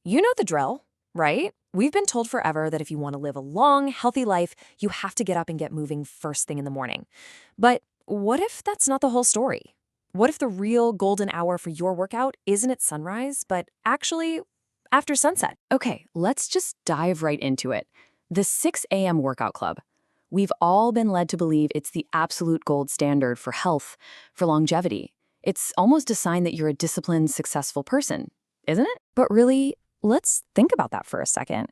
You know the drill, right? We've been told forever that if you want to live a long, healthy life, you have to get up and get moving first thing in the morning. But what if that's not the whole story? What if the real golden hour for your workout isn't at sunrise, but actually after sunset? Okay, let's just dive right into it. The 6 a.m. workout club. We've all been led to believe it's the absolute gold standard for health, for longevity. It's almost a sign that you're a disciplined, successful person, isn't it? But really, let's think about that for a second.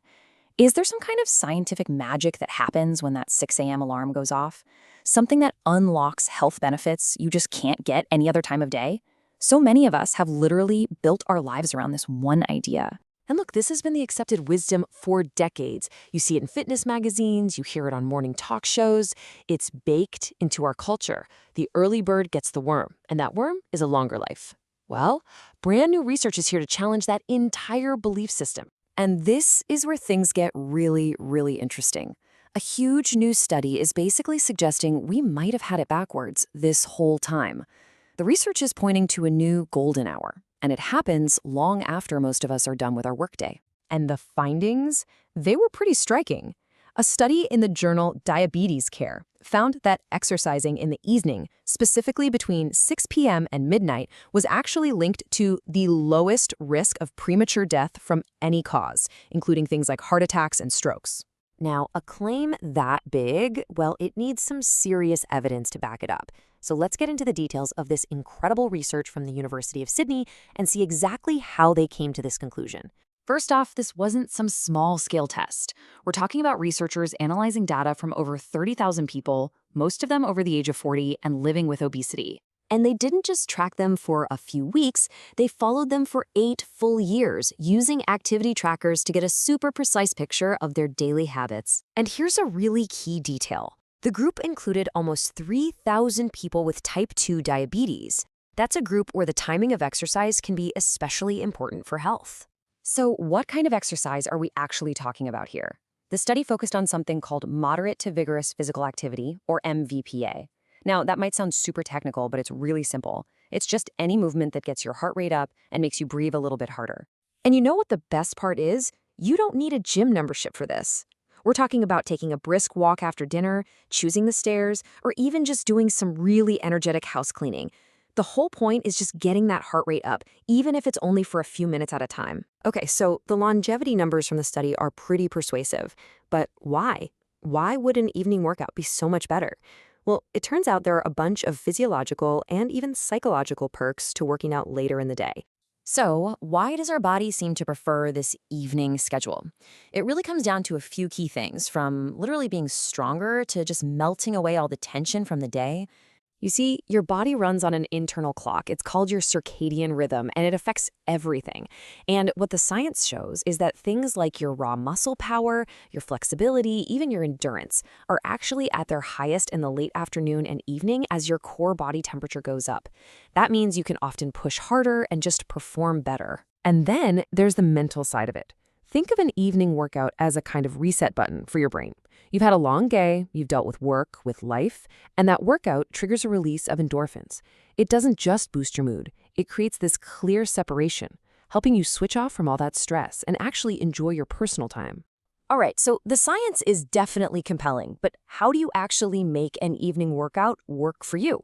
Is there some kind of scientific magic that happens when that 6 a.m. alarm goes off? Something that unlocks health benefits you just can't get any other time of day? So many of us have literally built our lives around this one idea. And look, this has been the accepted wisdom for decades. You see it in fitness magazines, you hear it on morning talk shows. It's baked into our culture. The early bird gets the worm, and that worm is a longer life. Well, brand new research is here to challenge that entire belief system. And this is where things get really, really interesting. A huge new study is basically suggesting we might have had it backwards this whole time. The research is pointing to a new golden hour, and it happens long after most of us are done with our workday. And the findings, they were pretty striking. A study in the journal Diabetes Care found that exercising in the evening, specifically between 6 p.m. and midnight, was actually linked to the lowest risk of premature death from any cause, including things like heart attacks and strokes. Now, a claim that big, well, it needs some serious evidence to back it up. So let's get into the details of this incredible research from the University of Sydney and see exactly how they came to this conclusion. First off, this wasn't some small-scale test. We're talking about researchers analyzing data from over 30,000 people, most of them over the age of 40 and living with obesity. And they didn't just track them for a few weeks, they followed them for 8 full years, using activity trackers to get a super precise picture of their daily habits. And here's a really key detail. The group included almost 3,000 people with type 2 diabetes. That's a group where the timing of exercise can be especially important for health. So what kind of exercise are we actually talking about here? The study focused on something called moderate to vigorous physical activity, or MVPA. Now, that might sound super technical, but it's really simple. It's just any movement that gets your heart rate up and makes you breathe a little bit harder. And you know what the best part is? You don't need a gym membership for this. We're talking about taking a brisk walk after dinner, choosing the stairs, or even just doing some really energetic house cleaning. The whole point is just getting that heart rate up, even if it's only for a few minutes at a time. Okay, so the longevity numbers from the study are pretty persuasive. But why? Why would an evening workout be so much better? Well, it turns out there are a bunch of physiological and even psychological perks to working out later in the day. So, why does our body seem to prefer this evening schedule? It really comes down to a few key things, from literally being stronger to just melting away all the tension from the day. You see, your body runs on an internal clock. It's called your circadian rhythm, and it affects everything. And what the science shows is that things like your raw muscle power, your flexibility, even your endurance are actually at their highest in the late afternoon and evening as your core body temperature goes up. That means you can often push harder and just perform better. And then there's the mental side of it. Think of an evening workout as a kind of reset button for your brain. You've had a long day, you've dealt with work, with life, and that workout triggers a release of endorphins. It doesn't just boost your mood, it creates this clear separation, helping you switch off from all that stress and actually enjoy your personal time. All right, so the science is definitely compelling, but how do you actually make an evening workout work for you?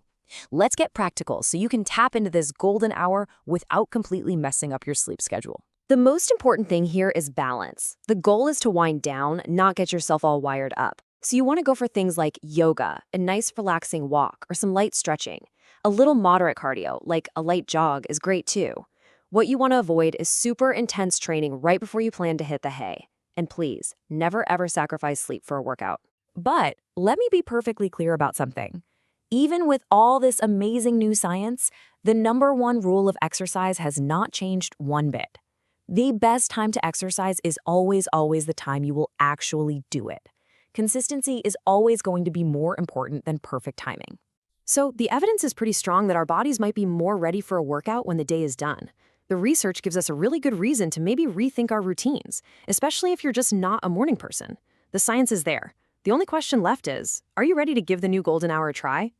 Let's get practical so you can tap into this golden hour without completely messing up your sleep schedule. The most important thing here is balance. The goal is to wind down, not get yourself all wired up. So you want to go for things like yoga, a nice relaxing walk, or some light stretching. A little moderate cardio, like a light jog, is great too. What you want to avoid is super intense training right before you plan to hit the hay. And please, never ever sacrifice sleep for a workout. But let me be perfectly clear about something. Even with all this amazing new science, the #1 rule of exercise has not changed one bit. The best time to exercise is always the time you will actually do it. Consistency is always going to be more important than perfect timing. So the evidence is pretty strong that our bodies might be more ready for a workout when the day is done. The research gives us a really good reason to maybe rethink our routines, especially if you're just not a morning person. The science is there. The only question left is, are you ready to give the new golden hour a try?